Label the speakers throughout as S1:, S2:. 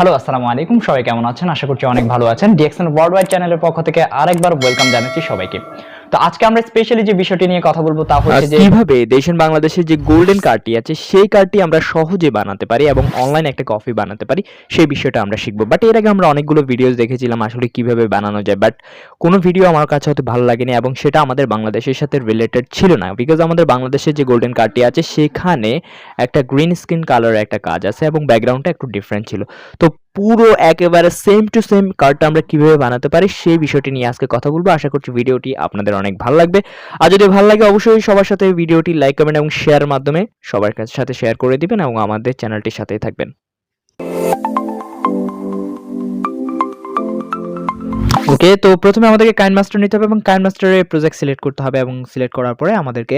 S1: Hello, আসসালামু আলাইকুম। সবাই কেমন আছেন? আশা করছি অনেক ভালো আছেন। ডিএক্সএন ওয়ার্ল্ড ওয়াইড চ্যানেলের পক্ষ থেকে আরেকবার ওয়েলকাম জানাচ্ছি সবাইকে। তো আজকে আমরা স্পেশালি যে বিষয়টি নিয়ে কথা বলবো তা হচ্ছে যে
S2: কিভাবে দেশের বাংলাদেশের যে গোল্ডেন কার্ডটি আছে সেই কার্ডটি আমরা সহজে বানাতে পারি এবং অনলাইনে একটা কফি বানাতে পারি সেই বিষয়টা আমরা শিখবো। বাট এর আগে আমরা অনেকগুলো ভিডিওস দেখেছিলাম আসলে কিভাবে বানানো যায়, বাট কোনো ভিডিও আমার কাছে হয়তো ভালো লাগেনি এবং সেটা আমাদের বাংলাদেশের সাথে রিলেটেড ছিল না, বিকজ আমাদের বাংলাদেশের যে গোল্ডেন কার্ডটি আছে সেখানে একটা গ্রিন স্কিন কালারের একটা কাজ আছে এবং ব্যাকগ্রাউন্ডটা একটু ডিফারেন্ট ছিল। তো পুরো একেবারে সেম টু সেম কার্ডটা আমরা কিভাবে বানাতে পারি সেই বিষয়টি নিয়ে আজকে কথা বলবো। আশা করছি ভিডিওটি আপনাদের অনেক ভালো লাগবে। আর যদি ভালো লাগে অবশ্যই সবার সাথে ভিডিওটি লাইক, কমেন্ট এবং শেয়ার মাধ্যমে সবার সাথে শেয়ার করে দিবেন এবং আমাদের চ্যানেলটির সাথেই থাকবেন। ওকে, তো প্রথমে আমাদেরকে কাইন মাস্টার নিতে হবে এবং কাইন মাস্টারের প্রজেক্ট সিলেক্ট করতে হবে এবং সিলেক্ট করার পরে আমাদেরকে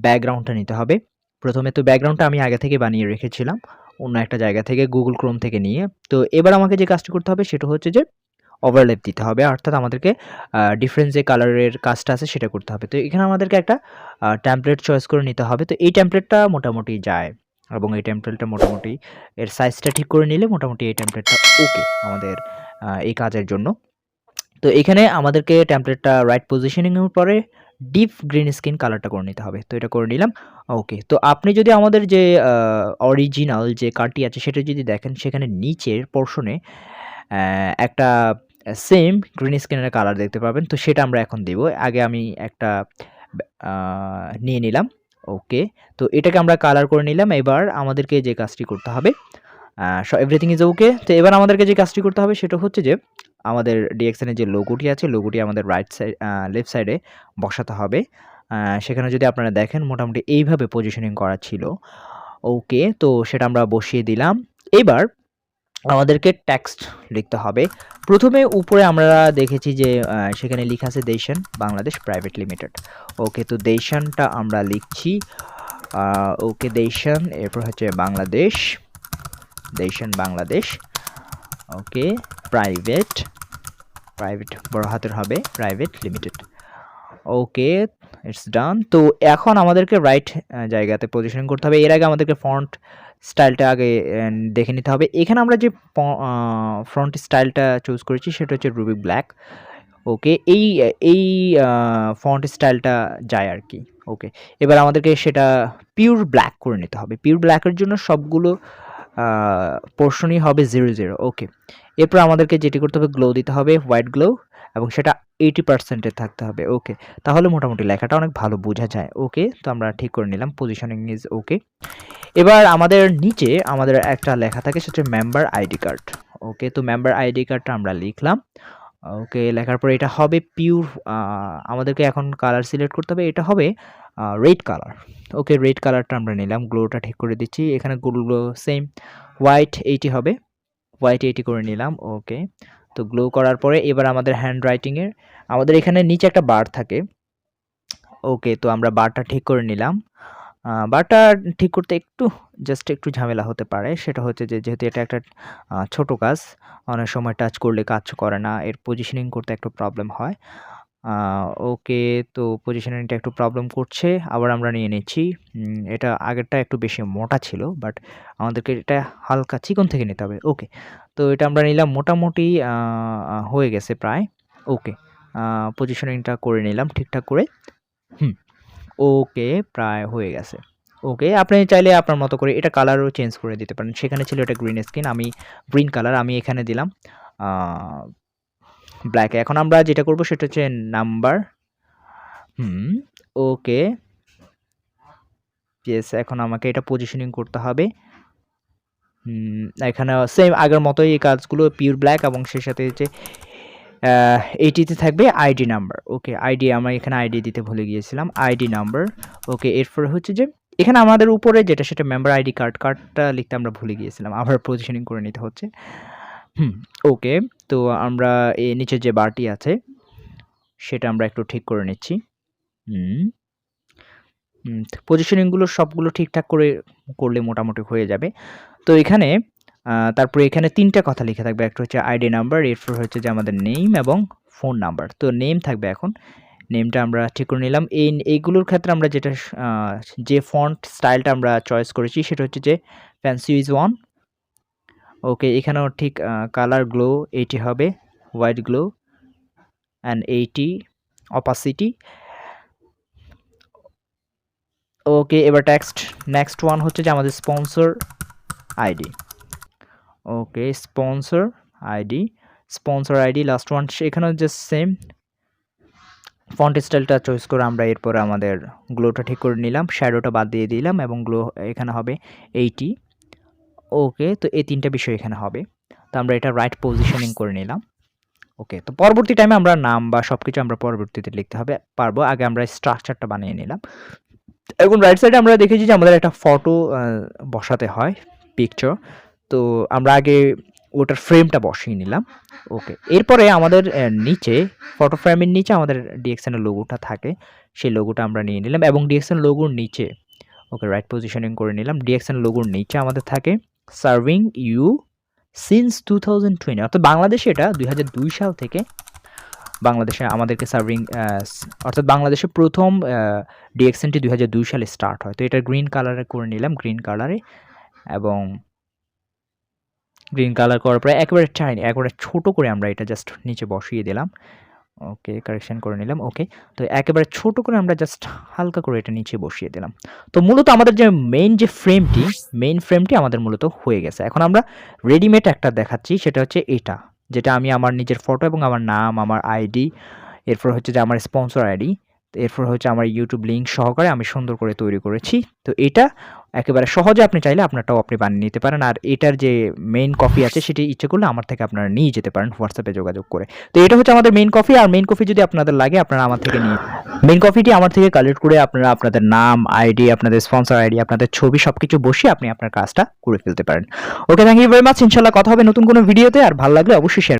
S2: ব্যাকগ্রাউন্ডটা নিতে হবে। প্রথমে তো ব্যাকগ্রাউন্ডটা আমি আগে থেকে বানিয়ে রেখেছিলাম অন্য একটা জায়গা থেকে, গুগল ক্রোম থেকে নিয়ে। তো এবার আমাকে যে কাজটি করতে হবে সেটা হচ্ছে যে ওভারল্যাপ দিতে হবে, অর্থাৎ আমাদেরকে ডিফারেন্ট যে কালারের কাজটা আছে সেটা করতে হবে। তো এখানে আমাদেরকে একটা টেমপ্লেট চয়েস করে নিতে হবে। তো এই টেমপ্লেটটা মোটামুটি যায় এবং এই টেমপ্লেটটা মোটামুটি এর সাইজটা ঠিক করে নিলে মোটামুটি এই টেমপ্লেটটা ওকে আমাদের এই কাজের জন্য। তো এখানে আমাদেরকে টেমপ্লেটটা রাইট পজিশনিং এর পরে ডিপ গ্রিন স্কিন কালারটা করে নিতে হবে। তো এটা করে নিলাম। ওকে, তো আপনি যদি আমাদের যে অরিজিনাল যে কার্ডটি আছে সেটা যদি দেখেন, সেখানে নিচের পোরশনে একটা সেম গ্রিন স্কিনের কালার দেখতে পাবেন। তো সেটা আমরা এখন দেব। আগে আমি একটা নিয়ে নিলাম। ওকে, তো এটাকে আমরা কালার করে নিলাম। এবার আমাদেরকে যে কাজটি করতে হবে, এভরিথিং ইজ ওকে। তো এবার আমাদেরকে যে কাজটি করতে হবে সেটা হচ্ছে যে আমাদের ডিএক্সএন এর যে লোগোটি আছে, লোগোটি আমাদের রাইট সাইড লেফট সাইডে বসাতে হবে। সেখানে যদি আপনারা দেখেন মোটামুটি এইভাবে পজিশনিং করা ছিল। ওকে, তো সেটা আমরা বসিয়ে দিলাম। এবার আমাদেরকে টেক্সট লিখতে হবে। প্রথমে উপরে আমরা দেখেছি যে সেখানে লেখা আছে দেশন বাংলাদেশ প্রাইভেট লিমিটেড। ওকে, তো দেশনটা আমরা লিখছি। ওকে, দেশন, এরপর হচ্ছে বাংলাদেশ, দেশন বাংলাদেশ। ওকে, প্রাইভেট, প্রাইভেট বড় হাতের হবে, প্রাইভেট লিমিটেড। ওকে, ইটস ডান। তো এখন আমাদেরকে রাইট জায়গাতে পজিশনিং করতে হবে। এর আগে আমাদেরকে ফন্ট স্টাইলটা আগে দেখে নিতে হবে। এখানে আমরা যে ফন্ট স্টাইলটা চুজ করেছি সেটা হচ্ছে রুবি ব্ল্যাক। ওকে, এই ফন্ট স্টাইলটা যায় আর কি। ওকে, এবার আমাদেরকে সেটা পিওর ব্ল্যাক করে নিতে হবে। পিওর ব্ল্যাকের জন্য সবগুলো পোর্শনই হবে 00। ওকে, এরপর আমাদেরকে যেটি করতে হবে, গ্লো দিতে হবে, হোয়াইট গ্লো, এবং সেটা 80% থাকতে হবে। ওকে, তাহলে মোটামুটি লেখাটা অনেক ভালো বোঝা যায়। ওকে, তো আমরা ঠিক করে নিলাম, পজিশনিং ইজ ওকে। এবার আমাদের নিচে আমাদের একটা লেখা থাকে সেটা হচ্ছে মেম্বার আইডি কার্ড। ওকে, তো মেম্বার আইডি কার্ডটা আমরা লিখলাম। ওকে, লেখার পরে এটা হবে পিওর, আমাদেরকে এখন কালার সিলেক্ট করতে হবে, এটা হবে রেড কালার। ওকে, রেড কালারটা আমরা নিলাম। গ্লোটা ঠিক করে দিচ্ছি, এখানে গ্লো সেম হোয়াইট 80 হবে, হোয়াইট 80 করে নিলাম। ওকে, তো গ্লো করার পরে এবার আমাদের হ্যান্ড রাইটিংয়ের আমাদের এখানে নিচে একটা বার থাকে। ওকে, তো আমরা বারটা ঠিক করে নিলাম। বারটা ঠিক করতে জাস্ট একটু ঝামেলা হতে পারে। সেটা হচ্ছে যে যেহেতু এটা একটা ছোট কাজ, অনেক সময় টাচ করলে কাজ করে না, এর পজিশনিং করতে একটু প্রবলেম হয়। ওকে, তো পজিশনিংটা একটু প্রবলেম করছে। আবার আমরা নিয়ে নিচ্ছি। এটা আগেরটা একটু বেশি মোটা ছিল, বাট আমাদেরকে এটা হালকা চিকন থেকে নিতে হবে। ওকে, তো এটা আমরা নিলাম, মোটামুটি হয়ে গেছে প্রায়। ওকে, পজিশনিংটা করে নিলাম ঠিকঠাক করে। ওকে, প্রায় হয়ে গেছে। ওকে, আপনি চাইলে আপনার মতো করে এটা কালারও চেঞ্জ করে দিতে পারেন। সেখানে ছিল এটা গ্রিন স্কিন, আমি গ্রিন কালার, আমি এখানে দিলাম ব্ল্যাক। এখন আমরা যেটা করব সেটা হচ্ছে নাম্বার। ওকে, ইয়েস, এখন আমাকে এটা পজিশনিং করতে হবে। এখানে সেম আগের মতোই এই কাজগুলো, পিওর ব্ল্যাক, এবং সেই সাথে হচ্ছে এইটিতে থাকবে আইডি নাম্বার। ওকে, আইডি, আমরা এখানে আইডি দিতে ভুলে গিয়েছিলাম, আইডি নাম্বার। ওকে, এরপর হচ্ছে যে এখানে আমাদের উপরে যেটা সেটা মেম্বার আইডি কার্ডটা লিখতে আমরা ভুলে গিয়েছিলাম, আবার পজিশনিং করে নিতে হচ্ছে। ওকে, তো আমরা এই নিচে যে বারটি আছে সেটা আমরা একটু ঠিক করে নিচ্ছি। পজিশনিংগুলো সবগুলো ঠিকঠাক করে করলে মোটামুটি হয়ে যাবে। তো এখানে তারপরে এখানে 3টা কথা লিখে থাকবে। একটা হচ্ছে আইডি নাম্বার, এরপর হচ্ছে যে আমাদের নেম এবং ফোন নাম্বার। তো নেম থাকবে, এখন নেমটা আমরা ঠিক করে নিলাম। এইগুলোর ক্ষেত্রে আমরা যেটা যে ফন্ট স্টাইলটা আমরা চয়েস করেছি সেটা হচ্ছে যে ফ্যান্সি ইজ ওয়ান। ওকে, এখানেও ঠিক কালার গ্লো 80 হবে, হোয়াইট গ্লো অ্যান্ড 80 অপাসিটি। ওকে, এবার নেক্সট ওয়ান হচ্ছে যে আমাদের স্পন্সর আইডি। ওকে, স্পন্সর আইডি লাস্ট ওয়ান, এখানেও জাস্ট সেম ফন্ট স্টাইলটা চয়েস করে আমরা এরপরে আমাদের গ্লোটা ঠিক করে নিলাম, শ্যাডোটা বাদ দিয়ে দিলাম এবং গ্লো এখানে হবে 80। ওকে, তো এই 3টা বিষয় এখানে হবে। তো আমরা এটা রাইট পজিশনিং করে নিলাম। ওকে, তো পরবর্তী টাইমে আমরা নাম বা সবকিছু আমরা পরবর্তীতে লিখতে পারবো। আগে আমরা স্ট্রাকচারটা বানিয়ে নিলাম। এখন রাইট সাইডে আমরা দেখেছি যে আমাদের একটা ফটো বসাতে হয়, পিকচার। তো আমরা আগে ওটার ফ্রেমটা বসিয়ে নিলাম। ওকে, এরপরে আমাদের নিচে ফটো ফ্রেমের নিচে আমাদের ডিএক্সএন এর লোগোটা থাকে, সেই লোগোটা আমরা নিয়ে নিলাম এবং ডিএক্সএন লোগোর নিচে, ওকে রাইট পজিশনিং করে নিলাম, ডিএক্সএন লোগোর নিচে আমাদের থাকে সার্ভিং ইউ সিন্স 2020, অর্থাৎ বাংলাদেশে এটা 2002 সাল থেকে বাংলাদেশে আমাদেরকে সার্ভিং, অর্থাৎ বাংলাদেশে প্রথম ডিএক্সএনটি 2002 সালে স্টার্ট হয়। তো এটা গ্রিন কালারে করে নিলাম, গ্রিন কালারে, এবং গ্রিন কালার করার পরে একেবারে ছোট করে আমরা এটা জাস্ট নিচে বসিয়ে দিলাম। ওকে, কারেকশন করে নিলাম। ওকে, তো একেবারে ছোট করে আমরা জাস্ট হালকা করে এটা নিচে বসিয়ে দিলাম। তো মূলত আমাদের যে মেইন ফ্রেমটি আমাদের মূলত হয়ে গেছে। এখন আমরা রেডিমেড একটা দেখাচ্ছি, সেটা হচ্ছে এটা, যেটা আমি আমার নিজের ফটো এবং আমার নাম, আমার আইডি, এরপর হচ্ছে যে আমার স্পন্সর আইডি, এরপর হচ্ছে আমার ইউটিউব লিঙ্ক সহকারে আমি সুন্দর করে তৈরি করেছি। তো এটা একেবারে সহজে আপনি চাইলে আপনারটাও আপনি বানিয়ে নিতে পারেন। আর এটার যে মেইন কপি আছে সেটি ইচ্ছে করলে আমার থেকে আপনারা নিয়ে যেতে পারেন হোয়াটসঅ্যাপে যোগাযোগ করে। তো এটা হচ্ছে আমাদের মেইন কপি। আর মেইন কপি যদি আপনাদের লাগে আপনারা আমার থেকে নিয়ে, মেইন কপিটি আমার থেকে কালেক্ট করে আপনারা আপনাদের নাম, আইডি, আপনাদের স্পন্সর আইডি, আপনাদের ছবি সবকিছু বসিয়ে আপনি আপনার কাজটা করে ফেলতে পারেন। ওকে, থ্যাংক ইউ ভেরি মাচ। ইনশাআল্লাহ কথা হবে নতুন কোনো ভিডিওতে। আর ভালো লাগলে অবশ্যই শেয়ার